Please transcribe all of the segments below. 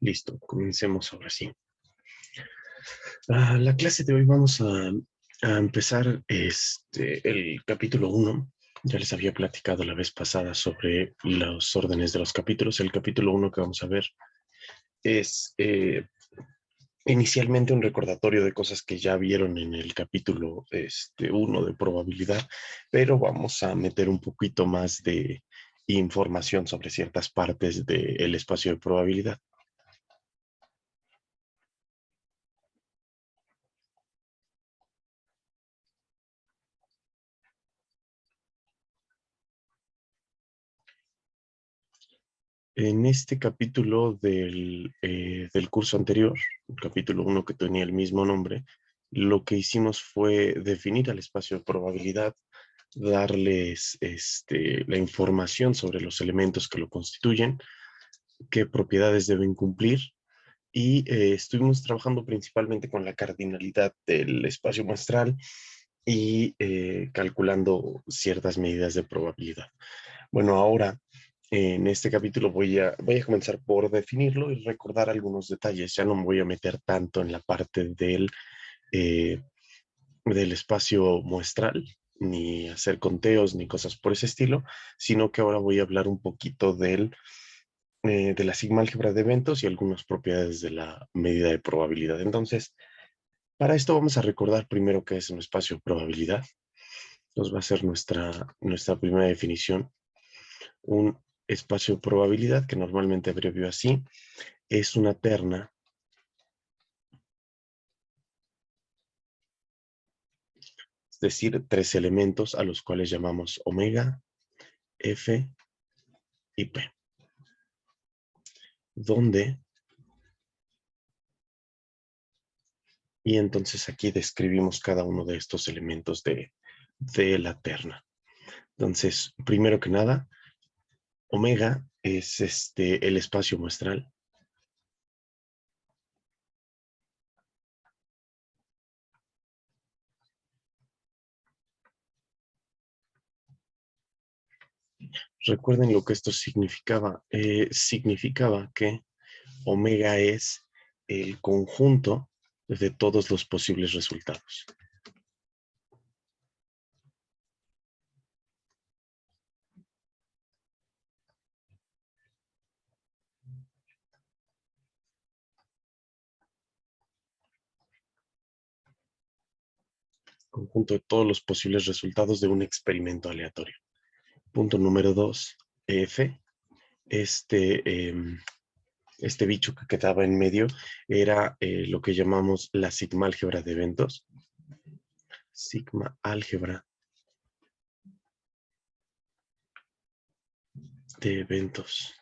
Listo, comencemos ahora sí. La clase de hoy vamos a empezar el capítulo 1. Ya les había platicado la vez pasada sobre los órdenes de los capítulos. El capítulo 1 que vamos a ver es inicialmente un recordatorio de cosas que ya vieron en el capítulo 1 de probabilidad, pero vamos a meter un poquito más de información sobre ciertas partes del espacio de probabilidad. En este capítulo del curso anterior, el capítulo 1 que tenía el mismo nombre, lo que hicimos fue definir al espacio de probabilidad, darles la información sobre los elementos que lo constituyen, qué propiedades deben cumplir, y estuvimos trabajando principalmente con la cardinalidad del espacio muestral y calculando ciertas medidas de probabilidad. Bueno, ahora en este capítulo voy a comenzar por definirlo y recordar algunos detalles. Ya no me voy a meter tanto en la parte eh, del espacio muestral, ni hacer conteos, ni cosas por ese estilo, sino que ahora voy a hablar un poquito de la sigma álgebra de eventos y algunas propiedades de la medida de probabilidad. Entonces, para esto vamos a recordar primero qué es un espacio de probabilidad. Nos va a ser nuestra primera definición. Un espacio de probabilidad, que normalmente abrevio así, es una terna es decir, tres elementos a los cuales llamamos omega, F y P, donde, y entonces aquí describimos cada uno de estos elementos de la terna. Entonces, primero que nada, omega es el espacio muestral. Recuerden lo que esto significaba. Significaba que omega es el conjunto de todos los posibles resultados. Conjunto de todos los posibles resultados de un experimento aleatorio. Punto número 2, F. Este, este bicho que quedaba en medio era lo que llamamos la sigma álgebra de eventos. Sigma álgebra de eventos.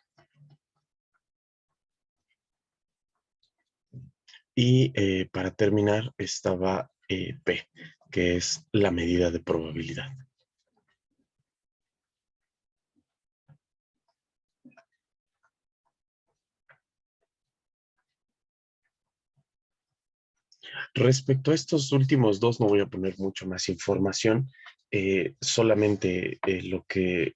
Y para terminar estaba P, que es la medida de probabilidad. Respecto a estos últimos dos, no voy a poner mucho más información, solamente lo que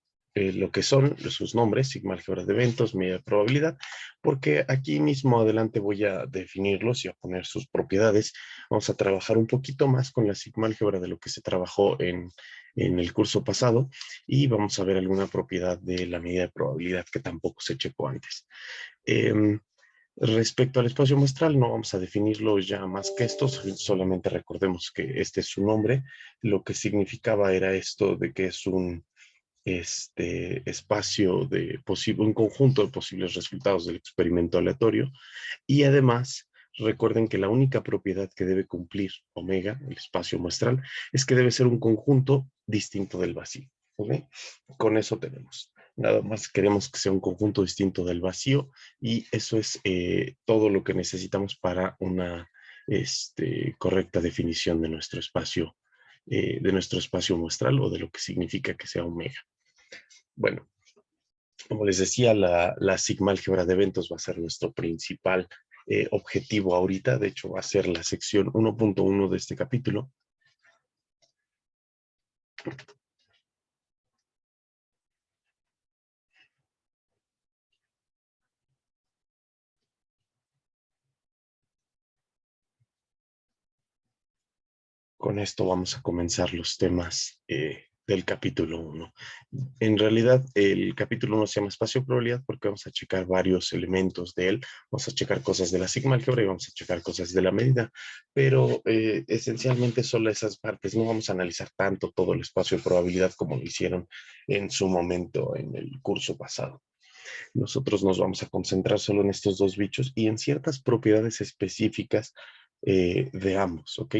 son sus nombres, sigma álgebra de eventos, medida de probabilidad, porque aquí mismo adelante voy a definirlos y a poner sus propiedades. Vamos a trabajar un poquito más con la sigma álgebra de lo que se trabajó en el curso pasado y vamos a ver alguna propiedad de la medida de probabilidad que tampoco se checó antes. Respecto al espacio muestral, no vamos a definirlo ya más que esto, solamente recordemos que este es su nombre. Lo que significaba era esto de que es un espacio un conjunto de posibles resultados del experimento aleatorio. Y además, recuerden que la única propiedad que debe cumplir omega, el espacio muestral, es que debe ser un conjunto distinto del vacío. ¿Okay? Con eso tenemos. Nada más queremos que sea un conjunto distinto del vacío y eso es todo lo que necesitamos para una correcta definición de nuestro espacio muestral o de lo que significa que sea omega. Bueno, como les decía, la sigma álgebra de eventos va a ser nuestro principal objetivo ahorita. De hecho, va a ser la sección 1.1 de este capítulo. Con esto vamos a comenzar los temas del capítulo 1. En realidad, el capítulo 1 se llama espacio de probabilidad porque vamos a checar varios elementos de él. Vamos a checar cosas de la sigma álgebra y vamos a checar cosas de la medida. Pero esencialmente solo esas partes. No vamos a analizar tanto todo el espacio de probabilidad como lo hicieron en su momento en el curso pasado. Nosotros nos vamos a concentrar solo en estos dos bichos y en ciertas propiedades específicas de ambos, ¿ok?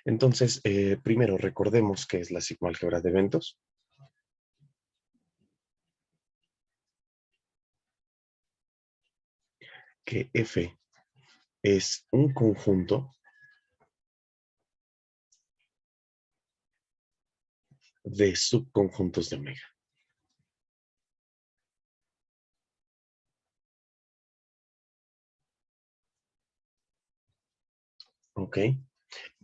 Entonces, primero recordemos qué es la sigma álgebra de eventos. Que F es un conjunto de subconjuntos de omega. ¿Ok?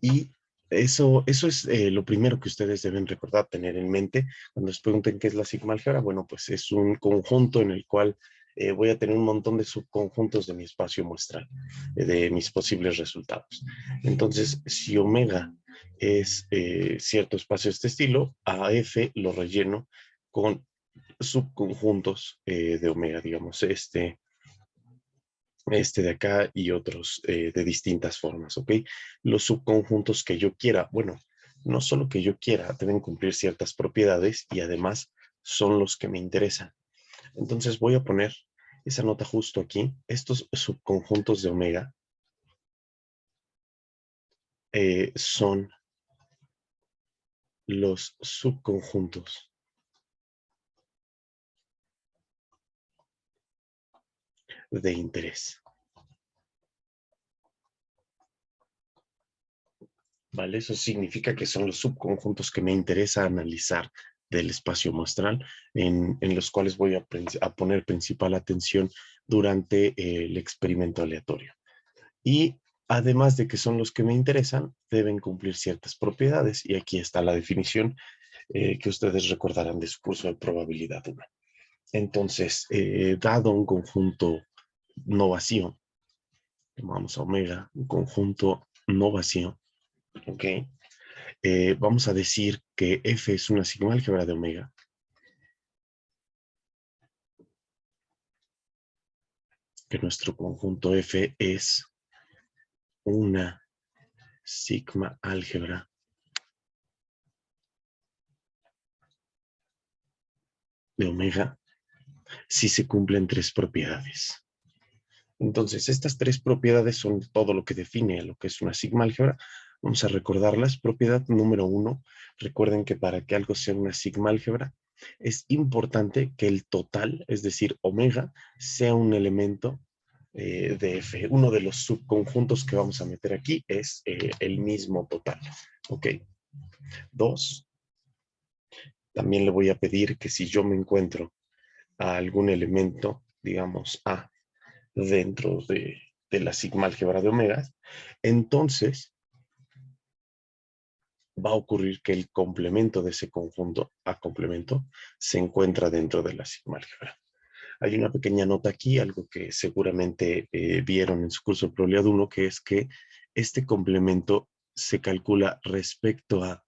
Y eso es lo primero que ustedes deben recordar, tener en mente cuando les pregunten qué es la sigma álgebra. Bueno, pues es un conjunto en el cual voy a tener un montón de subconjuntos de mi espacio muestral, de mis posibles resultados. Entonces, si omega es cierto espacio de este estilo, a F lo relleno con subconjuntos de omega, digamos, este de acá y otros de distintas formas, ¿ok? Los subconjuntos que yo quiera, bueno, no solo que yo quiera, deben cumplir ciertas propiedades y además son los que me interesan. Entonces voy a poner esa nota justo aquí. Estos subconjuntos de omega son los subconjuntos de interés. ¿Vale? Eso significa que son los subconjuntos que me interesa analizar del espacio muestral, en los cuales voy a poner principal atención durante el experimento aleatorio. Y además de que son los que me interesan, deben cumplir ciertas propiedades, y aquí está la definición que ustedes recordarán de su curso de probabilidad 1. Entonces, dado un conjunto no vacío, vamos a omega, un conjunto no vacío, ¿ok? Vamos a decir que F es una sigma álgebra de omega. Que nuestro conjunto F es una sigma álgebra de omega si se cumplen tres propiedades. Entonces, estas tres propiedades son todo lo que define lo que es una sigma álgebra. Vamos a recordarlas. Propiedad número 1. Recuerden que para que algo sea una sigma álgebra, es importante que el total, es decir, omega, sea un elemento de F. Uno de los subconjuntos que vamos a meter aquí es el mismo total. Ok. 2. También le voy a pedir que si yo me encuentro a algún elemento, digamos A, dentro de la sigma álgebra de omegas, entonces va a ocurrir que el complemento de ese conjunto A complemento se encuentra dentro de la sigma álgebra. Hay una pequeña nota aquí, algo que seguramente vieron en su curso de probabilidad 1, que es que este complemento se calcula respecto a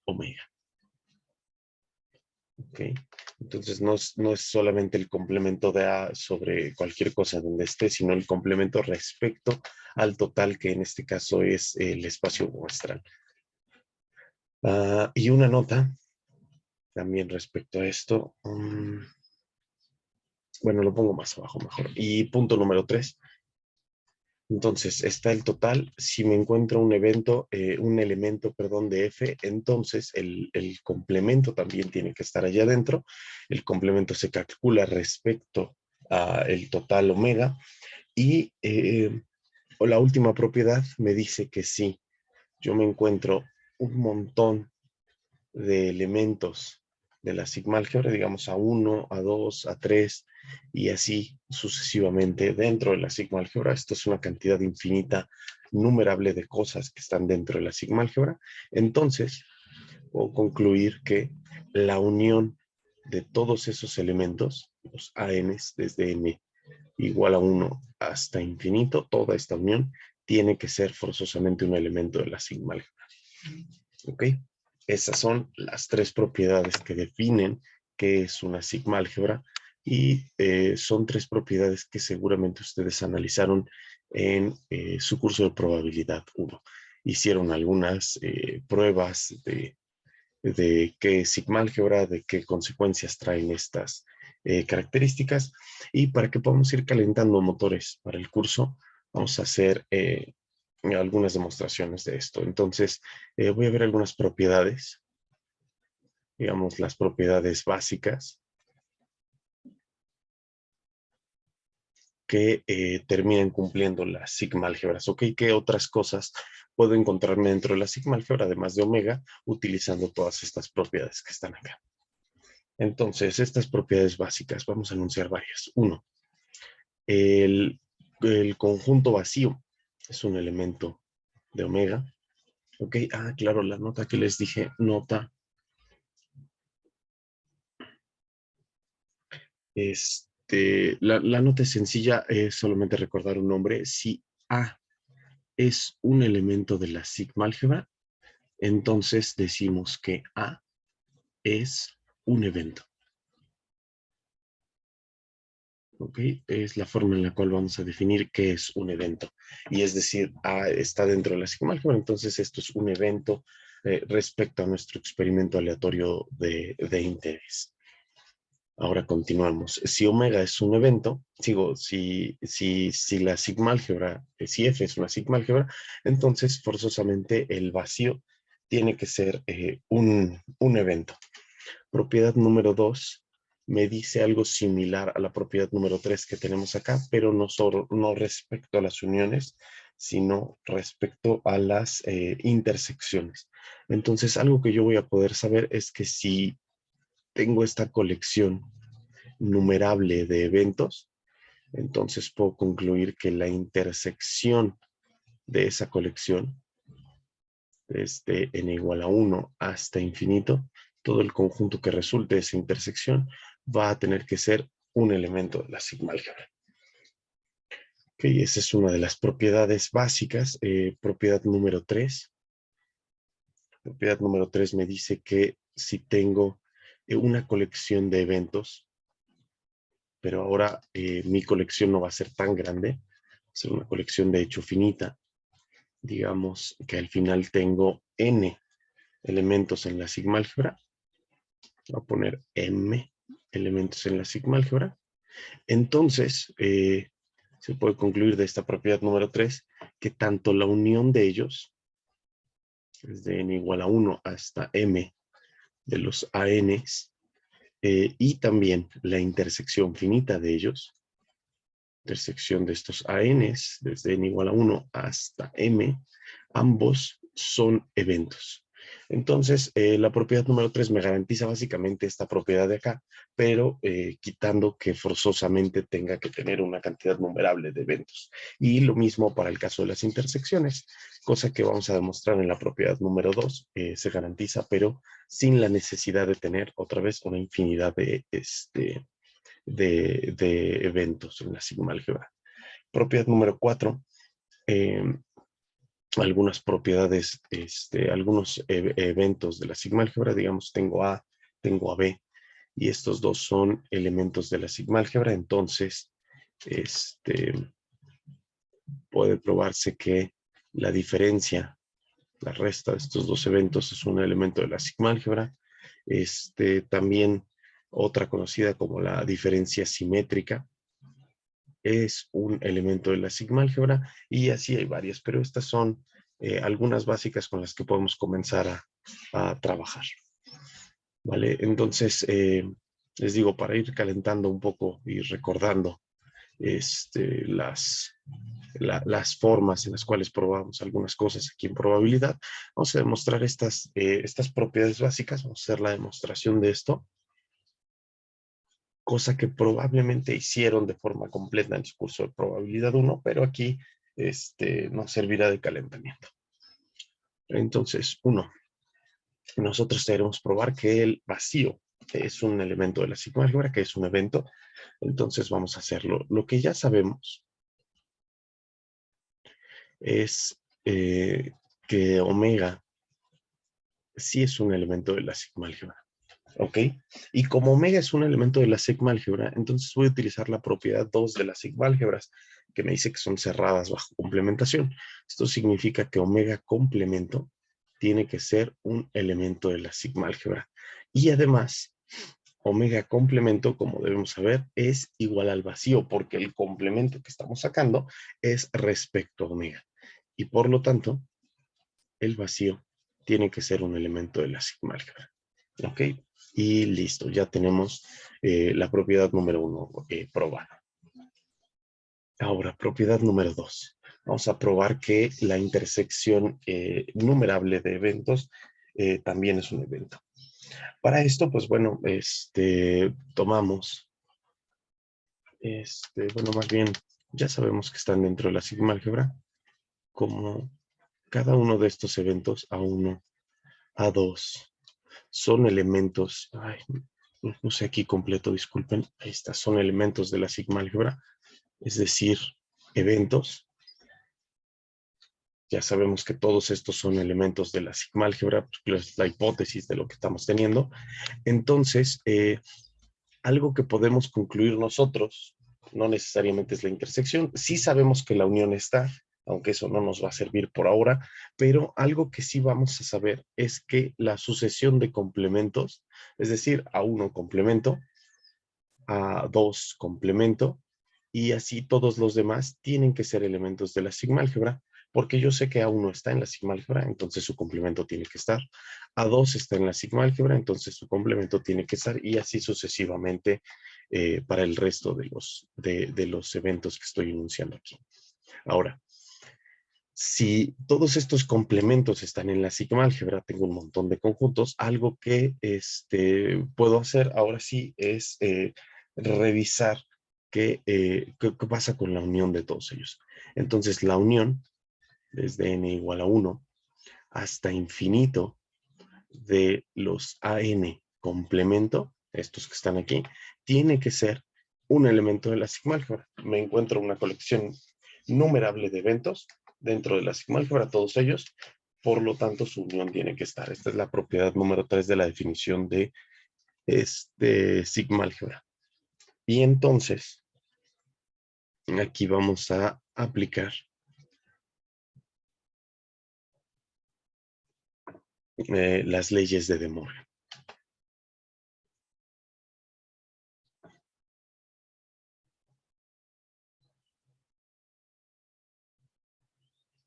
omega. ¿Ok? Entonces no es solamente el complemento de A sobre cualquier cosa donde esté, sino el complemento respecto al total, que en este caso es el espacio muestral. Y una nota también respecto a esto. Bueno, lo pongo más abajo mejor. Y punto número 3. Entonces, está el total. Si me encuentro un evento, un elemento, perdón, de F, entonces el complemento también tiene que estar allá adentro. El complemento se calcula respecto al total omega. Y la última propiedad me dice que si yo me encuentro un montón de elementos de la sigma álgebra, digamos a 1, a 2, a 3 y así sucesivamente dentro de la sigma álgebra. Esto es una cantidad infinita, numerable de cosas que están dentro de la sigma álgebra. Entonces, puedo concluir que la unión de todos esos elementos, los ANs desde n igual a 1 hasta infinito, toda esta unión tiene que ser forzosamente un elemento de la sigma álgebra. ¿Ok? Esas son las tres propiedades que definen qué es una sigma álgebra y son tres propiedades que seguramente ustedes analizaron en su curso de probabilidad 1. Hicieron algunas pruebas de qué es sigma álgebra, de qué consecuencias traen estas características, y para que podamos ir calentando motores para el curso, vamos a hacer algunas demostraciones de esto. Entonces, voy a ver algunas propiedades, digamos las propiedades básicas que terminen cumpliendo las sigma álgebras. ¿Ok? ¿Qué otras cosas puedo encontrarme dentro de la sigma álgebra, además de omega, utilizando todas estas propiedades que están acá? Entonces, estas propiedades básicas, vamos a enunciar varias. Uno, el conjunto vacío es un elemento de omega. ¿Ok? Ah, claro, la nota que les dije, nota la nota es sencilla, es solamente recordar un nombre. Si A es un elemento de la sigma álgebra, entonces decimos que A es un evento. ¿Ok? Es la forma en la cual vamos a definir qué es un evento. Y es decir, A está dentro de la sigma álgebra, entonces esto es un evento respecto a nuestro experimento aleatorio de interés. Ahora continuamos. Si omega es un evento, si la sigma álgebra, si F es una sigma álgebra, entonces forzosamente el vacío tiene que ser un evento. Propiedad número 2 me dice algo similar a la propiedad número 3 que tenemos acá, pero no respecto a las uniones, sino respecto a las intersecciones. Entonces, algo que yo voy a poder saber es que si tengo esta colección numerable de eventos, entonces puedo concluir que la intersección de esa colección, desde n igual a 1 hasta infinito, todo el conjunto que resulte de esa intersección va a tener que ser un elemento de la sigma álgebra. Ok, esa es una de las propiedades básicas. Propiedad número 3. Propiedad número 3 me dice que si tengo una colección de eventos, pero ahora mi colección no va a ser tan grande, va a ser una colección de hecho finita. Digamos que al final tengo n elementos en la sigma álgebra. Voy a poner m elementos en la sigma álgebra. Entonces, se puede concluir de esta propiedad número 3 que tanto la unión de ellos, desde n igual a 1 hasta m de los ANs, y también la intersección finita de ellos, intersección de estos ANs, desde n igual a 1 hasta m, ambos son eventos. Entonces, la propiedad número 3 me garantiza básicamente esta propiedad de acá, pero quitando que forzosamente tenga que tener una cantidad numerable de eventos. Y lo mismo para el caso de las intersecciones, cosa que vamos a demostrar en la propiedad número 2, se garantiza, pero sin la necesidad de tener otra vez una infinidad de eventos en la sigma álgebra. Propiedad número 4, algunas propiedades, algunos eventos de la sigma álgebra, digamos, tengo A, tengo a B, y estos dos son elementos de la sigma álgebra, entonces, puede probarse que la diferencia, la resta de estos dos eventos es un elemento de la sigma álgebra. También otra conocida como la diferencia simétrica es un elemento de la sigma álgebra, y así hay varias, pero estas son algunas básicas con las que podemos comenzar a trabajar. ¿Vale? Entonces, les digo, para ir calentando un poco y recordando las formas en las cuales probamos algunas cosas aquí en probabilidad, vamos a demostrar estas propiedades básicas, vamos a hacer la demostración de esto, cosa que probablemente hicieron de forma completa en su curso de probabilidad 1, pero aquí nos servirá de calentamiento. Entonces, 1, nosotros debemos probar que el vacío es un elemento de la sigma álgebra, que es un evento. Entonces vamos a hacerlo. Lo que ya sabemos es que omega sí es un elemento de la sigma álgebra. ¿Ok? Y como omega es un elemento de la sigma álgebra, entonces voy a utilizar la propiedad 2 de las sigma álgebras, que me dice que son cerradas bajo complementación. Esto significa que omega complemento tiene que ser un elemento de la sigma álgebra. Y además, omega complemento, como debemos saber, es igual al vacío, porque el complemento que estamos sacando es respecto a omega. Y por lo tanto, el vacío tiene que ser un elemento de la sigma álgebra. ¿Ok? Y listo, ya tenemos la propiedad número 1 probada. Ahora, propiedad número 2. Vamos a probar que la intersección numerable de eventos también es un evento. Para esto, pues bueno, tomamos, bueno, más bien, ya sabemos que están dentro de la sigma álgebra, como cada uno de estos eventos, A1, A2, son elementos, ay, no puse aquí completo, disculpen, ahí está, son elementos de la sigma álgebra, es decir, eventos. Ya sabemos que todos estos son elementos de la sigma álgebra, pues es la hipótesis de lo que estamos teniendo. Entonces, algo que podemos concluir nosotros, no necesariamente es la intersección, sí sabemos que la unión está, aunque eso no nos va a servir por ahora, pero algo que sí vamos a saber es que la sucesión de complementos, es decir, A1 complemento, A2 complemento, y así todos los demás tienen que ser elementos de la sigma álgebra, porque yo sé que A1 está en la sigma álgebra, entonces su complemento tiene que estar. A2 está en la sigma álgebra, entonces su complemento tiene que estar, y así sucesivamente para el resto de los eventos que estoy enunciando aquí. Ahora, si todos estos complementos están en la sigma álgebra, tengo un montón de conjuntos. Algo que puedo hacer ahora sí es revisar qué pasa con la unión de todos ellos. Entonces, la unión, desde n igual a 1 hasta infinito de los AN complemento, estos que están aquí, tiene que ser un elemento de la sigma álgebra. Me encuentro una colección numerable de eventos dentro de la sigma álgebra, todos ellos, por lo tanto su unión tiene que estar. Esta es la propiedad número 3 de la definición de sigma álgebra. Y entonces, aquí vamos a aplicar las leyes de De Morgan.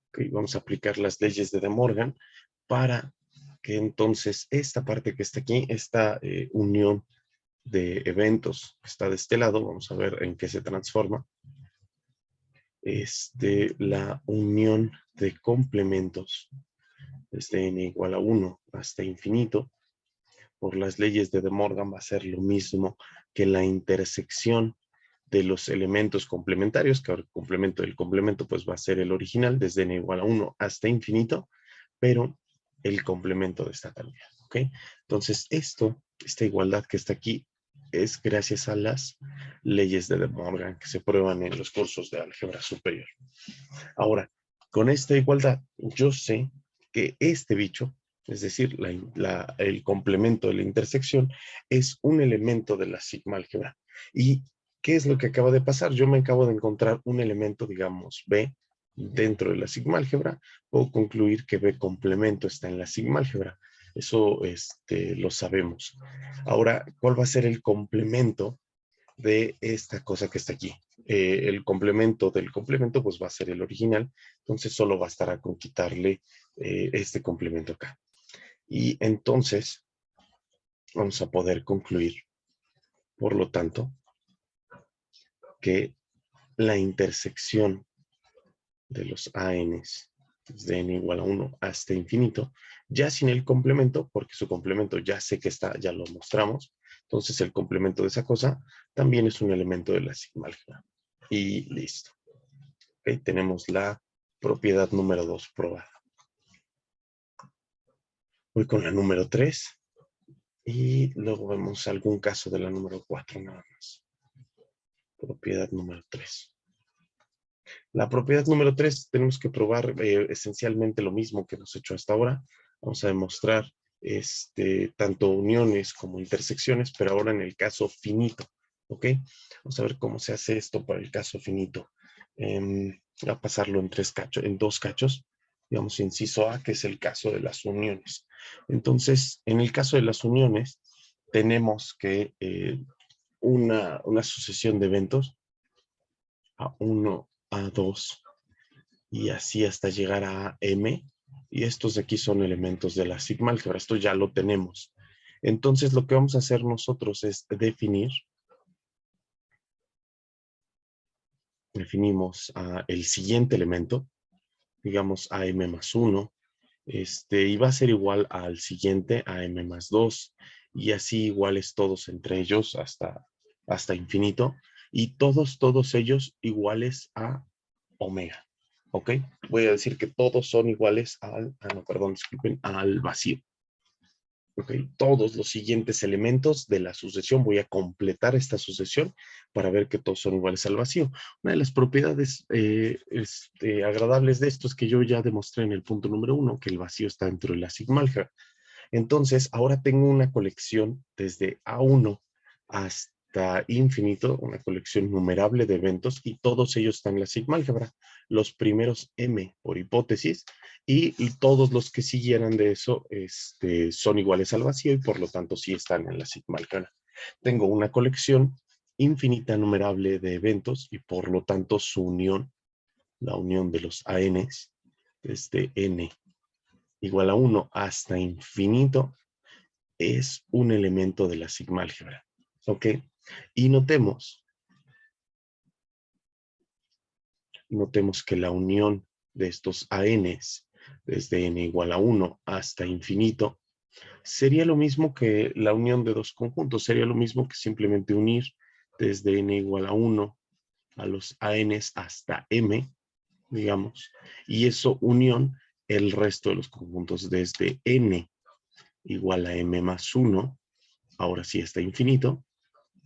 Okay, vamos a aplicar las leyes de De Morgan para que entonces esta parte que está aquí, esta unión de eventos que está de este lado, vamos a ver en qué se transforma. La unión de complementos desde n igual a 1 hasta infinito, por las leyes de De Morgan va a ser lo mismo que la intersección de los elementos complementarios, que ahora el complemento del complemento pues va a ser el original, desde n igual a 1 hasta infinito, pero el complemento de esta también, ¿ok? Entonces esta igualdad que está aquí, es gracias a las leyes de De Morgan que se prueban en los cursos de álgebra superior. Ahora, con esta igualdad, yo sé que este bicho, es decir, el complemento de la intersección, es un elemento de la sigma álgebra. ¿Y qué es lo que acaba de pasar? Yo me acabo de encontrar un elemento, digamos, B, dentro de la sigma álgebra. Puedo concluir que B complemento está en la sigma álgebra. Eso lo sabemos. Ahora, ¿cuál va a ser el complemento de esta cosa que está aquí? El complemento del complemento pues va a ser el original, entonces solo bastará con quitarle este complemento acá. Y entonces vamos a poder concluir, por lo tanto, que la intersección de los ANs de n igual a 1 hasta infinito, ya sin el complemento, porque su complemento ya sé que está, ya lo mostramos, entonces el complemento de esa cosa también es un elemento de la sigma álgebra. Y listo. Okay, tenemos la propiedad número 2 probada. Voy con la número 3 y luego vemos algún caso de la número 4 nada más. Propiedad número 3. La propiedad número 3 tenemos que probar esencialmente lo mismo que hemos hecho hasta ahora. Vamos a demostrar tanto uniones como intersecciones, pero ahora en el caso finito. ¿Ok? Vamos a ver cómo se hace esto para el caso finito. Voy a pasarlo en dos cachos. Digamos, inciso A, que es el caso de las uniones. Entonces, en el caso de las uniones, tenemos que una sucesión de eventos A1, A2 y así hasta llegar a M. Y estos de aquí son elementos de la sigma álgebra. Esto ya lo tenemos. Entonces lo que vamos a hacer nosotros es definimos el siguiente elemento, digamos AM más 1, y va a ser igual al siguiente AM más 2, y así iguales todos entre ellos hasta infinito, y todos ellos iguales a omega. ¿Ok? Voy a decir que todos son iguales al vacío. ¿Ok? Todos los siguientes elementos de la sucesión, voy a completar esta sucesión para ver que todos son iguales al vacío. Una de las propiedades agradables de esto es que yo ya demostré en el punto número 1 que el vacío está dentro de la sigma álgebra. Entonces, ahora tengo una colección desde A1 hasta infinito, una colección numerable de eventos, y todos ellos están en la sigma álgebra. Los primeros M por hipótesis, y todos los que siguieran de eso son iguales al vacío, y por lo tanto sí están en la sigma álgebra. Tengo una colección infinita numerable de eventos, y por lo tanto su unión, la unión de los ANs, desde N igual a 1 hasta infinito, es un elemento de la sigma álgebra. ¿Ok? Y notemos que la unión de estos ANs, desde n igual a 1 hasta infinito, sería lo mismo que la unión de dos conjuntos. Sería lo mismo que simplemente unir desde n igual a 1 a los ANs hasta m, digamos, y eso unión el resto de los conjuntos desde n igual a m más 1, ahora sí hasta infinito,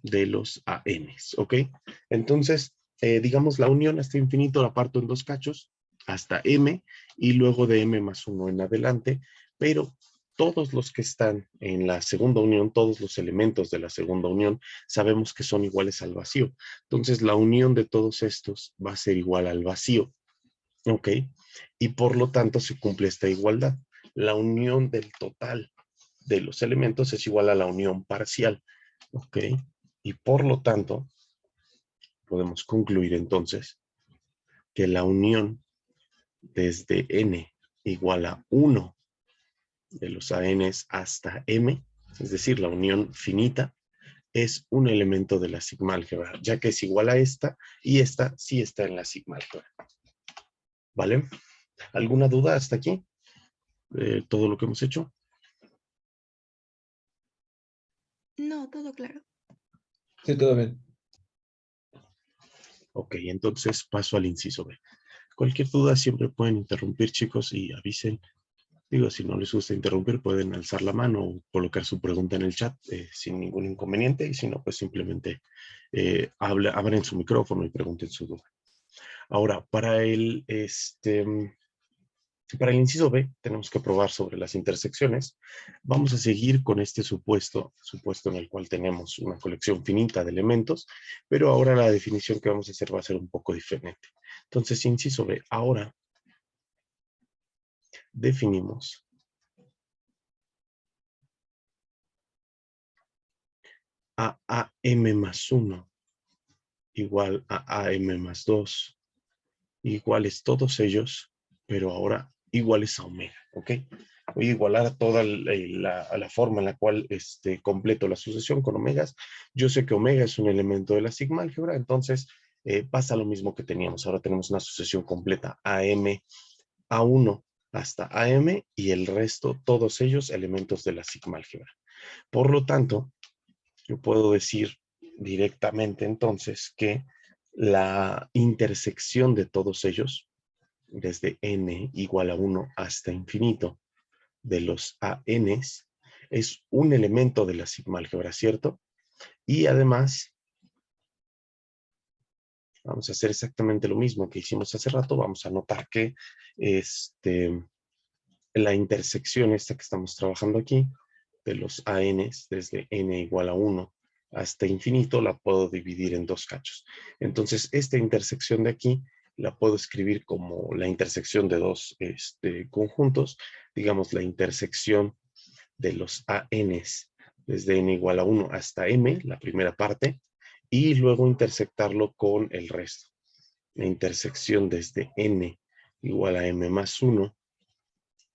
de los ANs, ¿ok? Entonces, digamos, la unión hasta infinito la parto en dos cachos, hasta M, y luego de M más 1 en adelante, pero todos los que están en la segunda unión, todos los elementos de la segunda unión, sabemos que son iguales al vacío. Entonces, la unión de todos estos va a ser igual al vacío, ¿ok? Y por lo tanto se cumple esta igualdad. La unión del total de los elementos es igual a la unión parcial, ¿ok? Y por lo tanto, podemos concluir entonces que la unión desde n igual a 1 de los ANs hasta m, es decir, la unión finita, es un elemento de la sigma álgebra, ya que es igual a esta, y esta sí está en la sigma álgebra. ¿Vale? ¿Alguna duda hasta aquí? ¿Todo lo que hemos hecho? No, todo claro. Sí, todo bien. Ok, entonces paso al inciso B. Cualquier duda siempre pueden interrumpir, chicos, y avisen. Digo, si no les gusta interrumpir, pueden alzar la mano o colocar su pregunta en el chat sin ningún inconveniente, y si no, pues simplemente abren su micrófono y pregunten su duda. Ahora, para el inciso B, tenemos que probar sobre las intersecciones. Vamos a seguir con este supuesto en el cual tenemos una colección finita de elementos, pero ahora la definición que vamos a hacer va a ser un poco diferente. Entonces, inciso B, ahora definimos a AM más 1 igual a AM más 2, iguales todos ellos, pero ahora iguales a omega, ¿ok? Voy a igualar a toda la forma en la cual completo la sucesión con omegas. Yo sé que omega es un elemento de la sigma álgebra, entonces pasa lo mismo que teníamos. Ahora tenemos una sucesión completa AM, A1 hasta AM, y el resto, todos ellos elementos de la sigma álgebra. Por lo tanto, yo puedo decir directamente entonces que la intersección de todos ellos, desde n igual a 1 hasta infinito, de los ANs, es un elemento de la sigma álgebra, ¿cierto? Y además, Vamos a hacer exactamente lo mismo que hicimos hace rato. Vamos a notar que la intersección esta que estamos trabajando aquí, de los ANs, desde n igual a 1 hasta infinito, la puedo dividir en dos cachos. Entonces, esta intersección de aquí la puedo escribir como la intersección de dos conjuntos, digamos la intersección de los ANs desde n igual a 1 hasta m, la primera parte, y luego intersectarlo con el resto. La intersección desde n igual a m más 1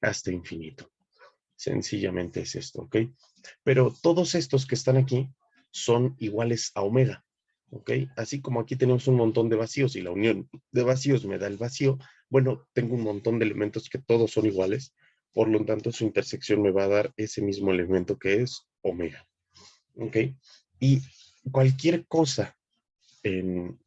hasta infinito. Sencillamente es esto, ¿ok? Pero todos estos que están aquí son iguales a omega, ¿ok? Así como aquí tenemos un montón de vacíos y la unión de vacíos me da el vacío, bueno, tengo un montón de elementos que todos son iguales, por lo tanto su intersección me va a dar ese mismo elemento que es omega, ¿ok? Y cualquier cosa en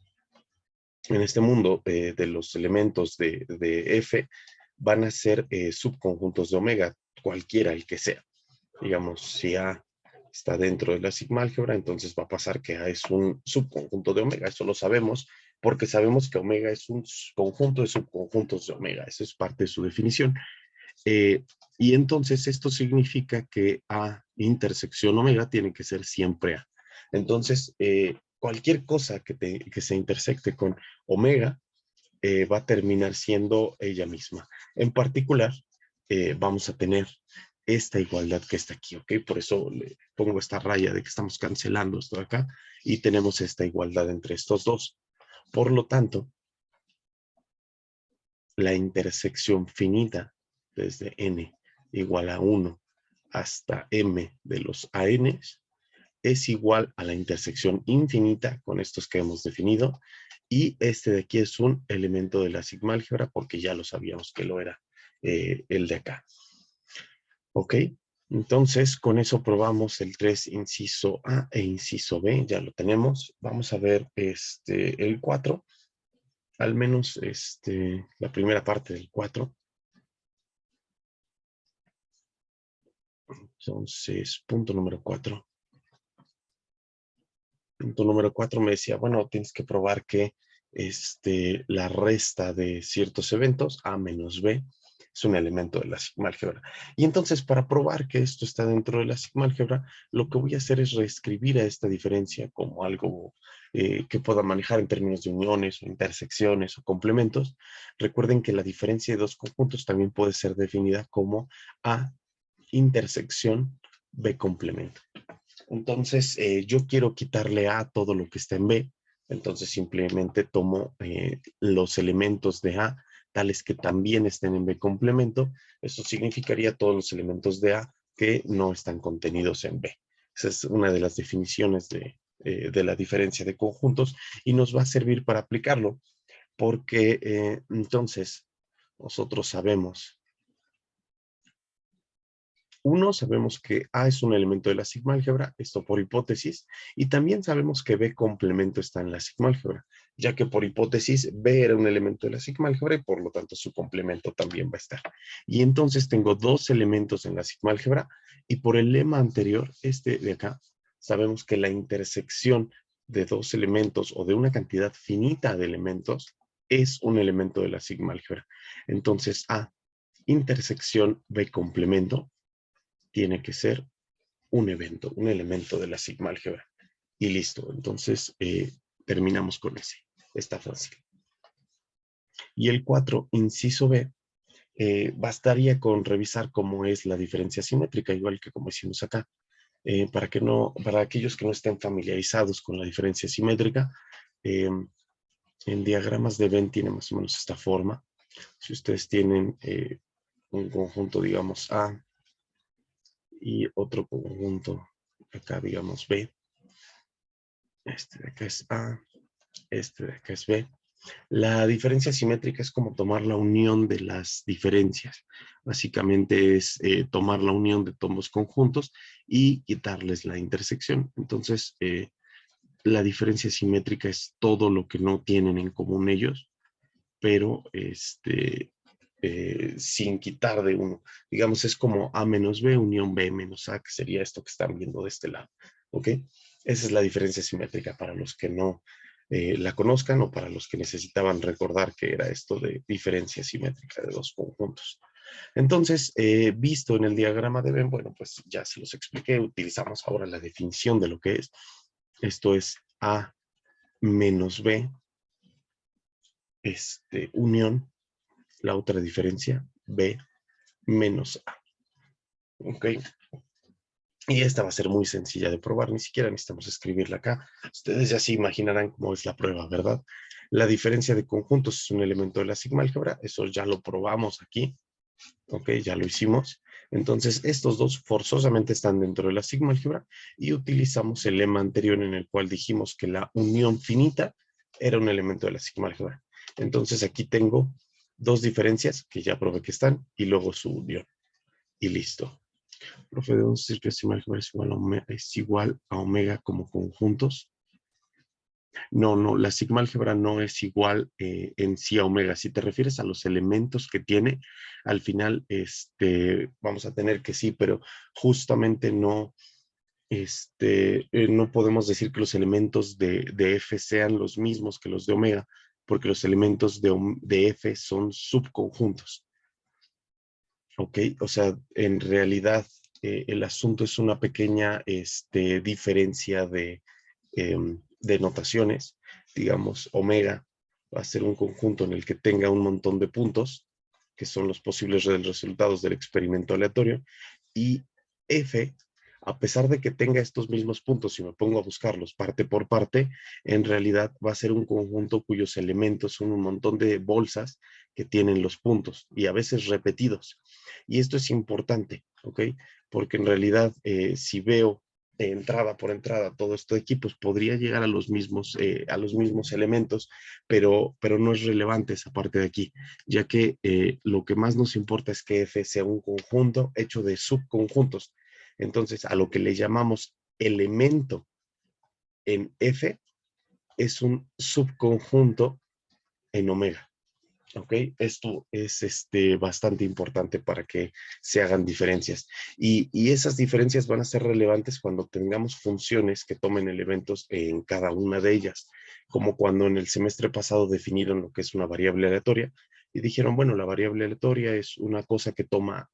este mundo de los elementos de F van a ser subconjuntos de omega, cualquiera el que sea. Digamos, si A está dentro de la sigma álgebra, entonces va a pasar que A es un subconjunto de omega. Eso lo sabemos porque sabemos que omega es un conjunto de subconjuntos de omega. Eso es parte de su definición. Y entonces esto significa que A intersección omega tiene que ser siempre A. Entonces, cualquier cosa que se intersecte con omega va a terminar siendo ella misma. En particular, vamos a tener esta igualdad que está aquí, ¿ok? Por eso le pongo esta raya de que estamos cancelando esto de acá y tenemos esta igualdad entre estos dos. Por lo tanto, la intersección finita desde n igual a 1 hasta m de los ANs es igual a la intersección infinita con estos que hemos definido, y este de aquí es un elemento de la sigma álgebra porque ya lo sabíamos que lo era el de acá. ¿Ok? Entonces, con eso probamos el 3 inciso A e inciso B, ya lo tenemos. Vamos a ver el 4, al menos la primera parte del 4. Entonces, punto número 4. Punto número 4 me decía, bueno, tienes que probar que la resta de ciertos eventos, A menos B, es un elemento de la sigma álgebra. Y entonces, para probar que esto está dentro de la sigma álgebra, lo que voy a hacer es reescribir a esta diferencia como algo que pueda manejar en términos de uniones o intersecciones o complementos. Recuerden que la diferencia de dos conjuntos también puede ser definida como A intersección B complemento. Entonces, yo quiero quitarle A a todo lo que está en B. Entonces, simplemente tomo los elementos de A, tales que también estén en B complemento. Eso significaría todos los elementos de A que no están contenidos en B. Esa es una de las definiciones de la diferencia de conjuntos y nos va a servir para aplicarlo, porque entonces nosotros sabemos. Uno, sabemos que A es un elemento de la sigma álgebra, esto por hipótesis, y también sabemos que B complemento está en la sigma álgebra, ya que por hipótesis B era un elemento de la sigma álgebra y por lo tanto su complemento también va a estar. Y entonces tengo dos elementos en la sigma álgebra y por el lema anterior, este de acá, sabemos que la intersección de dos elementos o de una cantidad finita de elementos es un elemento de la sigma álgebra. Entonces A, intersección B complemento, tiene que ser un evento, un elemento de la sigma álgebra. Y listo, entonces terminamos con ese. Está fácil. Y el 4, inciso B, bastaría con revisar cómo es la diferencia simétrica, igual que como hicimos acá. Para aquellos que no estén familiarizados con la diferencia simétrica, en diagramas de Venn tiene más o menos esta forma. Si ustedes tienen un conjunto, digamos, A, y otro conjunto, acá digamos B, este de acá es A, este de acá es B. La diferencia simétrica es como tomar la unión de las diferencias. Básicamente es tomar la unión de todos los conjuntos y quitarles la intersección. Entonces, la diferencia simétrica es todo lo que no tienen en común ellos, pero sin quitar de uno. Digamos, es como A menos B unión B menos A, que sería esto que están viendo de este lado. ¿Ok? Esa es la diferencia simétrica para los que no la conozcan o para los que necesitaban recordar que era esto de diferencia simétrica de dos conjuntos. Entonces, visto en el diagrama de Venn, bueno, pues ya se los expliqué, utilizamos ahora la definición de lo que es. Esto es A menos B, unión, la otra diferencia, B menos A. ¿Ok? Y esta va a ser muy sencilla de probar, ni siquiera necesitamos escribirla acá. Ustedes ya se imaginarán cómo es la prueba, ¿verdad? La diferencia de conjuntos es un elemento de la sigma álgebra, eso ya lo probamos aquí, ¿ok? Ya lo hicimos. Entonces, estos dos forzosamente están dentro de la sigma álgebra y utilizamos el lema anterior en el cual dijimos que la unión finita era un elemento de la sigma álgebra. Entonces, aquí tengo dos diferencias que ya probé que están y luego su unión. Y listo. Profe, ¿debemos decir que la sigma álgebra es igual a omega como conjuntos? No, la sigma álgebra no es igual en sí a omega. Si te refieres a los elementos que tiene, al final vamos a tener que sí, pero justamente no, no podemos decir que los elementos de F sean los mismos que los de omega, porque los elementos de F son subconjuntos. ¿Ok? O sea, en realidad el asunto es una pequeña diferencia de notaciones. Digamos, omega va a ser un conjunto en el que tenga un montón de puntos, que son los posibles resultados del experimento aleatorio, y F, a pesar de que tenga estos mismos puntos, si me pongo a buscarlos parte por parte, en realidad va a ser un conjunto cuyos elementos son un montón de bolsas que tienen los puntos, y a veces repetidos. Y esto es importante, ¿ok? Porque en realidad, si veo entrada por entrada todo esto de aquí, pues podría llegar a los mismos elementos, pero no es relevante esa parte de aquí, ya que lo que más nos importa es que F sea un conjunto hecho de subconjuntos. Entonces, a lo que le llamamos elemento en F es un subconjunto en omega. ¿Ok? Esto es bastante importante para que se hagan diferencias. Y esas diferencias van a ser relevantes cuando tengamos funciones que tomen elementos en cada una de ellas, como cuando en el semestre pasado definieron lo que es una variable aleatoria y dijeron, bueno, la variable aleatoria es una cosa que toma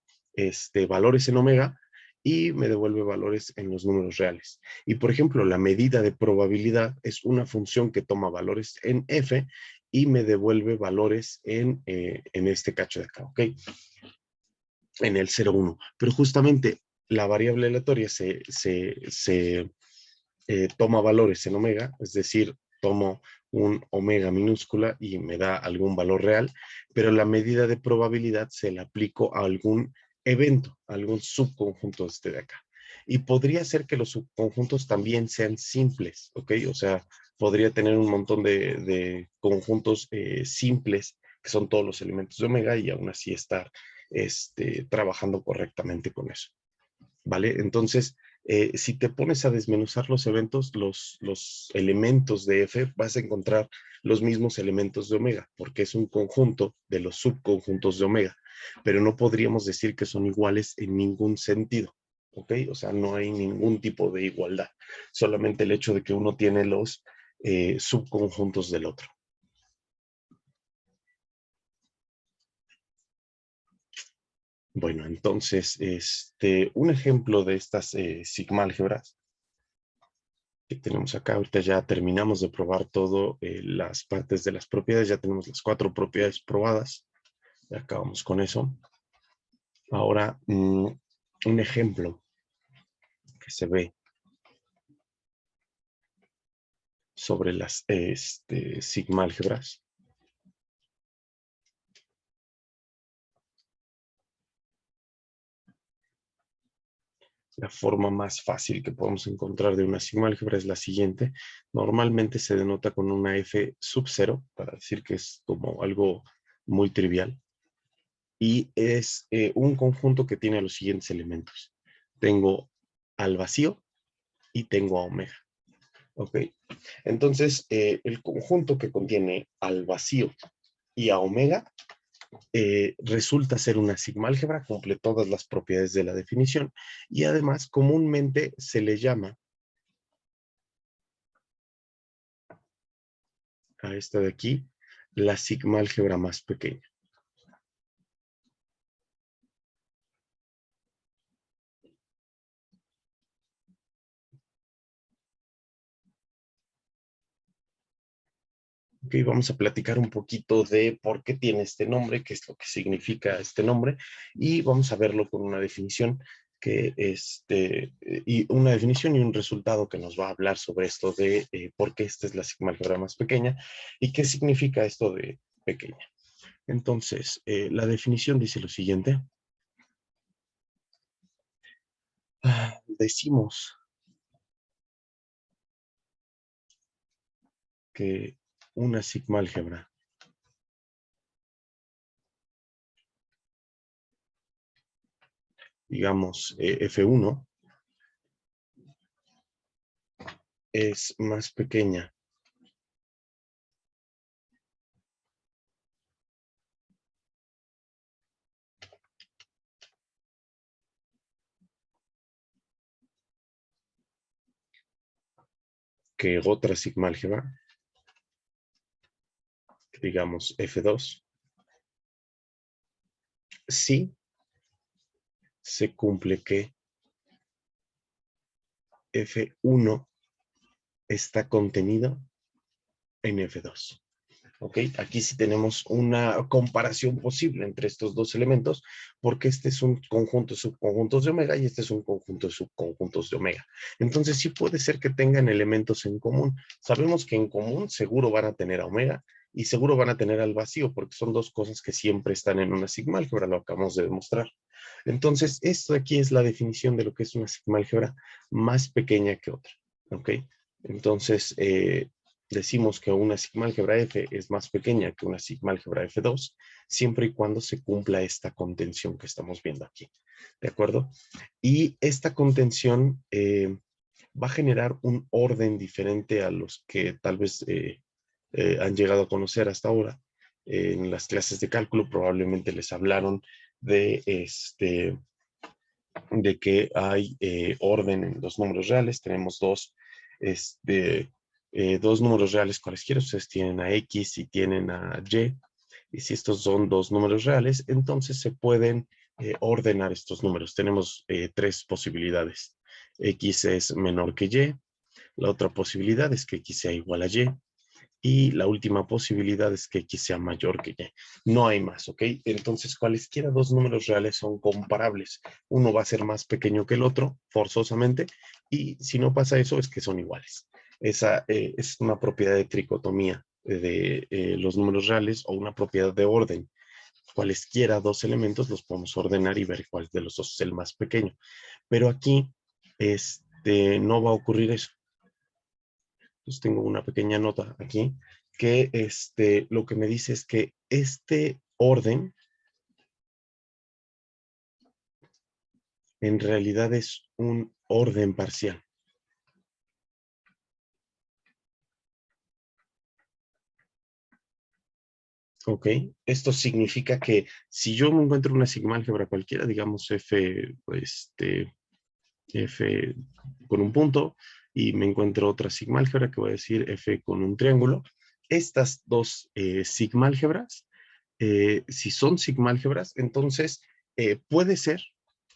valores en omega y me devuelve valores en los números reales. Y por ejemplo, la medida de probabilidad es una función que toma valores en F y me devuelve valores en este cacho de acá, ¿ok? En el 0,1. Pero justamente la variable aleatoria se toma valores en omega, es decir, tomo un omega minúscula y me da algún valor real, pero la medida de probabilidad se la aplico a algún evento, a algún subconjunto de acá. Y podría ser que los subconjuntos también sean simples, ¿ok? O sea, podría tener un montón de conjuntos simples, que son todos los elementos de omega, y aún así estar trabajando correctamente con eso, ¿vale? Entonces, si te pones a desmenuzar los eventos, los elementos de F, vas a encontrar los mismos elementos de omega, porque es un conjunto de los subconjuntos de omega, pero no podríamos decir que son iguales en ningún sentido, ¿ok? O sea, no hay ningún tipo de igualdad, solamente el hecho de que uno tiene los subconjuntos del otro. Bueno, entonces, un ejemplo de estas sigma álgebras que tenemos acá, ahorita ya terminamos de probar todo las partes de las propiedades, ya tenemos las 4 propiedades probadas, ya acabamos con eso. Ahora, un ejemplo que se ve sobre las sigma álgebras. La forma más fácil que podemos encontrar de una sigma álgebra es la siguiente. Normalmente se denota con una F sub 0, para decir que es como algo muy trivial. Y es un conjunto que tiene los siguientes elementos. Tengo al vacío y tengo a omega. ¿Ok? Entonces, el conjunto que contiene al vacío y a omega resulta ser una sigma álgebra, cumple todas las propiedades de la definición y además comúnmente se le llama a esta de aquí, la sigma álgebra más pequeña. Ok, vamos a platicar un poquito de por qué tiene este nombre, qué es lo que significa este nombre, y vamos a verlo con una definición y una definición y un resultado que nos va a hablar sobre esto de por qué esta es la sigma álgebra más pequeña y qué significa esto de pequeña. Entonces, la definición dice lo siguiente. Decimos que una sigma álgebra digamos F1 es más pequeña que otra sigma álgebra, digamos F2, si se cumple que F1 está contenido en F2. ¿Ok? Aquí sí tenemos una comparación posible entre estos dos elementos, porque este es un conjunto de subconjuntos de omega y este es un conjunto de subconjuntos de omega. Entonces sí puede ser que tengan elementos en común. Sabemos que en común seguro van a tener a omega y seguro van a tener al vacío, porque son dos cosas que siempre están en una sigma álgebra, lo acabamos de demostrar. Entonces, esto de aquí es la definición de lo que es una sigma álgebra más pequeña que otra. ¿Ok? Entonces, decimos que una sigma álgebra F es más pequeña que una sigma álgebra F2, siempre y cuando se cumpla esta contención que estamos viendo aquí. ¿De acuerdo? Y esta contención va a generar un orden diferente a los que tal vez han llegado a conocer hasta ahora. En las clases de cálculo probablemente les hablaron de de que hay orden en los números reales. Tenemos dos números reales cualesquiera. Ustedes tienen a X y tienen a Y. Y si estos son dos números reales, entonces se pueden ordenar estos números. Tenemos tres posibilidades. X es menor que Y. La otra posibilidad es que X sea igual a Y. Y la última posibilidad es que X sea mayor que Y. No hay más, ¿ok? Entonces, cualesquiera dos números reales son comparables. Uno va a ser más pequeño que el otro, forzosamente, y si no pasa eso, es que son iguales. Esa es una propiedad de tricotomía de los números reales o una propiedad de orden. Cualesquiera dos elementos los podemos ordenar y ver cuál de los dos es el más pequeño. Pero aquí no va a ocurrir eso. Entonces tengo una pequeña nota aquí que lo que me dice es que este orden en realidad es un orden parcial. ¿Ok? Esto significa que si yo me encuentro una sigma álgebra cualquiera, digamos F, F con un punto, y me encuentro otra sigma álgebra que voy a decir F con un triángulo, estas dos sigma álgebras, si son sigma álgebras, entonces puede ser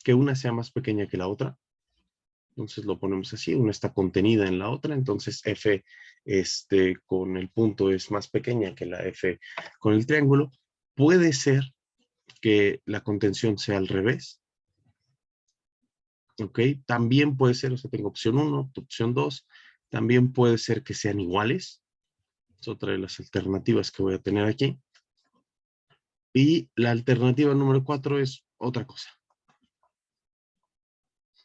que una sea más pequeña que la otra. Entonces lo ponemos así, una está contenida en la otra, entonces F con el punto es más pequeña que la F con el triángulo. Puede ser que la contención sea al revés. ¿Ok? También puede ser, o sea, tengo opción 1, opción 2. También puede ser que sean iguales. Es otra de las alternativas que voy a tener aquí. Y la alternativa número 4 es otra cosa.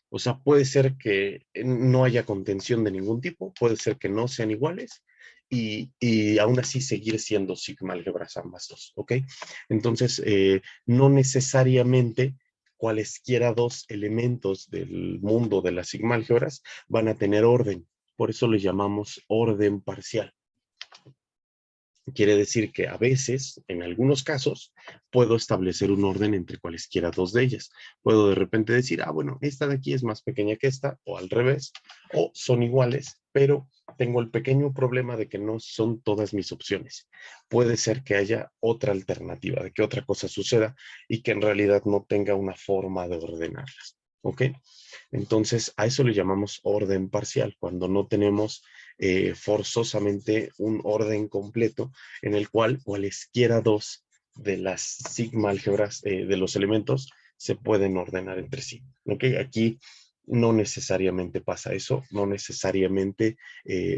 O sea, puede ser que no haya contención de ningún tipo, puede ser que no sean iguales y aún así seguir siendo sigma álgebras ambas dos, ¿ok? Entonces, no necesariamente cualesquiera dos elementos del mundo de las sigma álgebras van a tener orden. Por eso le llamamos orden parcial. Quiere decir que a veces, en algunos casos, puedo establecer un orden entre cualesquiera dos de ellas. Puedo de repente decir, bueno, esta de aquí es más pequeña que esta, o al revés, o son iguales, pero tengo el pequeño problema de que no son todas mis opciones. Puede ser que haya otra alternativa, de que otra cosa suceda y que en realidad no tenga una forma de ordenarlas. ¿Ok? Entonces, a eso le llamamos orden parcial, cuando no tenemos forzosamente un orden completo en el cual cualesquiera dos de las sigma álgebras de los elementos se pueden ordenar entre sí. ¿Ok? Aquí no necesariamente pasa eso, no necesariamente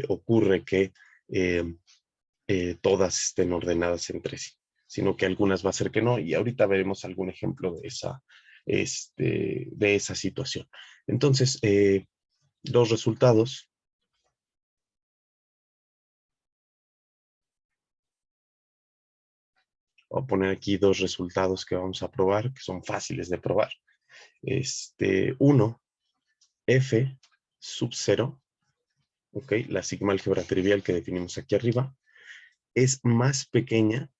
ocurre que todas estén ordenadas entre sí, sino que algunas va a ser que no, y ahorita veremos algún ejemplo de esa situación. Entonces, los resultados. Voy a poner aquí dos resultados que vamos a probar, que son fáciles de probar. Uno, f sub 0, ¿ok? La sigma álgebra trivial que definimos aquí arriba, es más pequeña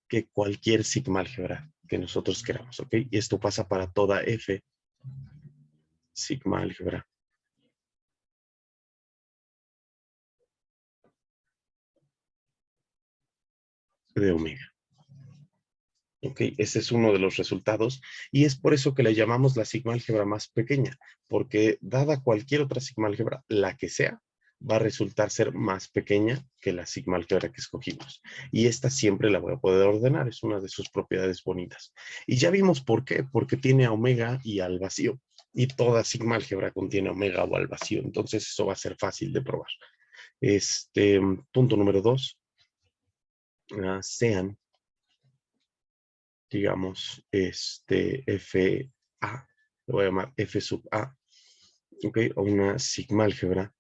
que cualquier sigma álgebra que nosotros queramos, ¿ok? Y esto pasa para toda f sigma álgebra de omega. ¿Ok? Ese es uno de los resultados y es por eso que le llamamos la sigma álgebra más pequeña, porque dada cualquier otra sigma álgebra, la que sea, va a resultar ser más pequeña que la sigma álgebra que escogimos. Y esta siempre la voy a poder ordenar, es una de sus propiedades bonitas. Y ya vimos por qué, porque tiene a omega y al vacío. Y toda sigma álgebra contiene omega o al vacío, entonces eso va a ser fácil de probar. Punto número 2, sean, digamos, f a, lo voy a llamar f sub a, ¿ok? O una sigma álgebra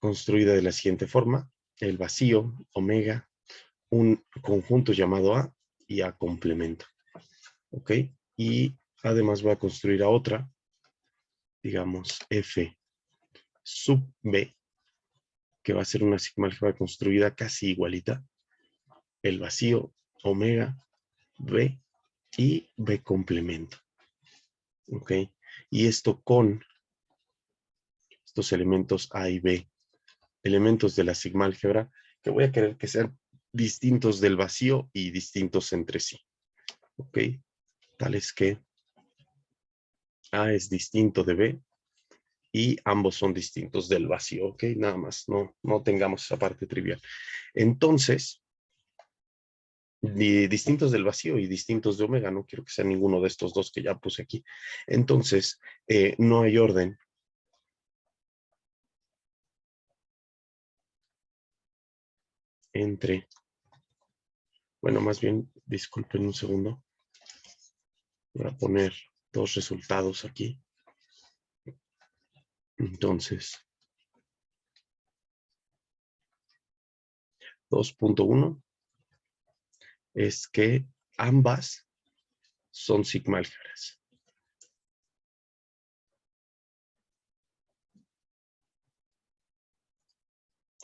construida de la siguiente forma: el vacío, omega, un conjunto llamado A y A complemento, ¿ok? Y además voy a construir a otra, digamos, f sub b, que va a ser una sigma álgebra construida casi igualita, el vacío, omega, b y b complemento, ¿ok? Y esto con estos elementos A y B, elementos de la sigma álgebra que voy a querer que sean distintos del vacío y distintos entre sí, ¿ok? Tales que A es distinto de B y ambos son distintos del vacío, ¿ok? Nada más, no tengamos esa parte trivial. Entonces, distintos del vacío y distintos de omega, no quiero que sea ninguno de estos dos que ya puse aquí. Entonces, no hay orden entre, bueno, más bien, disculpen un segundo, voy a poner dos resultados aquí. Entonces, 2.1 es que ambas son sigma álgebras.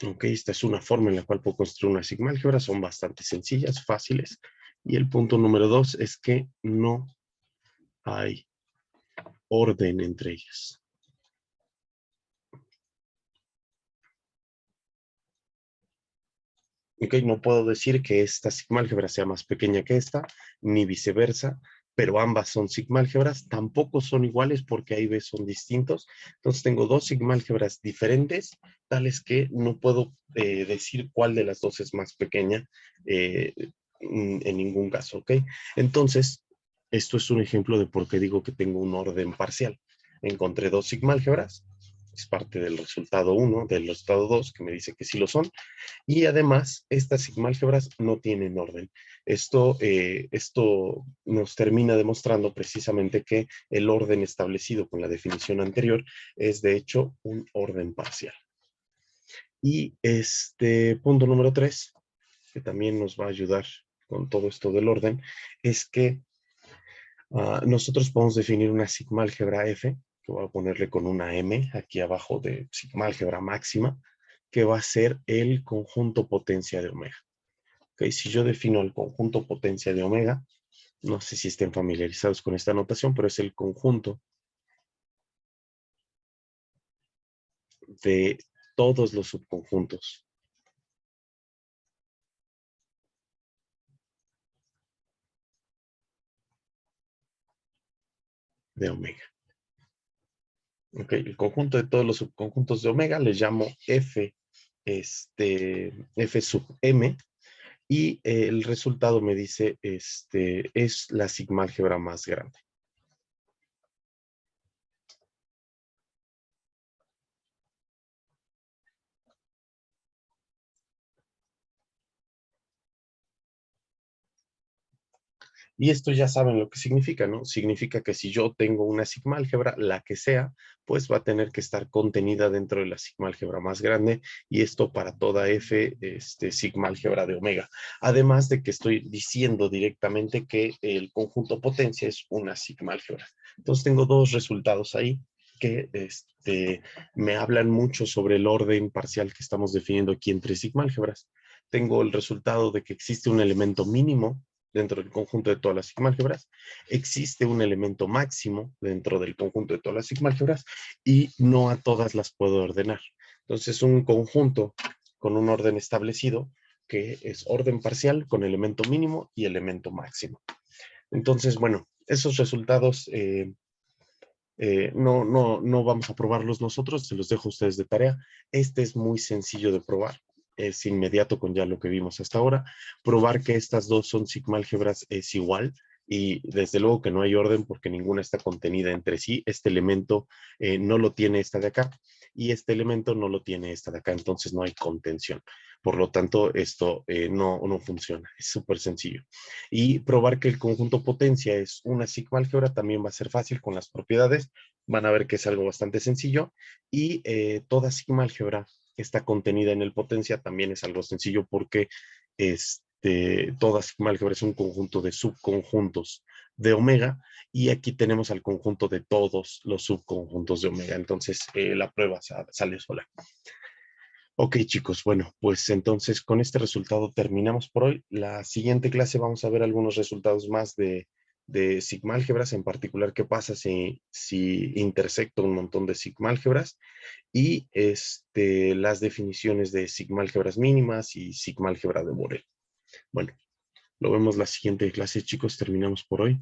Ok, esta es una forma en la cual puedo construir una sigma álgebra, son bastante sencillas, fáciles. Y el punto número 2 es que no hay orden entre ellas. Ok, no puedo decir que esta sigma álgebra sea más pequeña que esta, ni viceversa, pero ambas son sigma álgebras, tampoco son iguales porque A y B son distintos. Entonces tengo dos sigma álgebras diferentes, tales que no puedo decir cuál de las dos es más pequeña en ningún caso, ¿ok? Entonces, esto es un ejemplo de por qué digo que tengo un orden parcial. Encontré dos sigma álgebras, es parte del resultado 1, del resultado 2, que me dice que sí lo son, y además, estas sigma álgebras no tienen orden. Esto nos termina demostrando precisamente que el orden establecido con la definición anterior es de hecho un orden parcial. Y punto número 3, que también nos va a ayudar con todo esto del orden, es que nosotros podemos definir una sigma álgebra F, que voy a ponerle con una M aquí abajo de sigma álgebra máxima, que va a ser el conjunto potencia de omega. ¿Okay? Si yo defino el conjunto potencia de omega, no sé si estén familiarizados con esta notación, pero es el conjunto de todos los subconjuntos de omega. Okay, el conjunto de todos los subconjuntos de omega le llamo F, F sub M, y el resultado me dice, es la sigma álgebra más grande. Y esto ya saben lo que significa, ¿no? Significa que si yo tengo una sigma álgebra, la que sea, pues va a tener que estar contenida dentro de la sigma álgebra más grande, y esto para toda F, sigma álgebra de omega. Además de que estoy diciendo directamente que el conjunto potencia es una sigma álgebra. Entonces tengo dos resultados ahí que me hablan mucho sobre el orden parcial que estamos definiendo aquí entre sigma álgebras. Tengo el resultado de que existe un elemento mínimo dentro del conjunto de todas las sigma álgebras, existe un elemento máximo dentro del conjunto de todas las sigma álgebras, y no a todas las puedo ordenar. Entonces, un conjunto con un orden establecido que es orden parcial con elemento mínimo y elemento máximo. Entonces, bueno, esos resultados no vamos a probarlos nosotros, se los dejo a ustedes de tarea. Este es muy sencillo de probar, es inmediato con ya lo que vimos hasta ahora. Probar que estas dos son sigma álgebras es igual, y desde luego que no hay orden porque ninguna está contenida entre sí. Este elemento no lo tiene esta de acá, y este elemento no lo tiene esta de acá, entonces no hay contención. Por lo tanto, esto no funciona, es súper sencillo. Y probar que el conjunto potencia es una sigma álgebra también va a ser fácil con las propiedades. Van a ver que es algo bastante sencillo, y toda sigma álgebra que está contenida en el potencia también es algo sencillo, porque toda sigma álgebra es un conjunto de subconjuntos de omega, y aquí tenemos al conjunto de todos los subconjuntos de omega. Entonces la prueba sale sola. Ok, chicos, bueno, pues entonces con este resultado terminamos por hoy. La siguiente clase vamos a ver algunos resultados más de sigma álgebras, en particular qué pasa si intersecto un montón de sigma álgebras, y las definiciones de sigma álgebras mínimas y sigma álgebra de Borel. Bueno, lo vemos la siguiente clase, chicos, terminamos por hoy.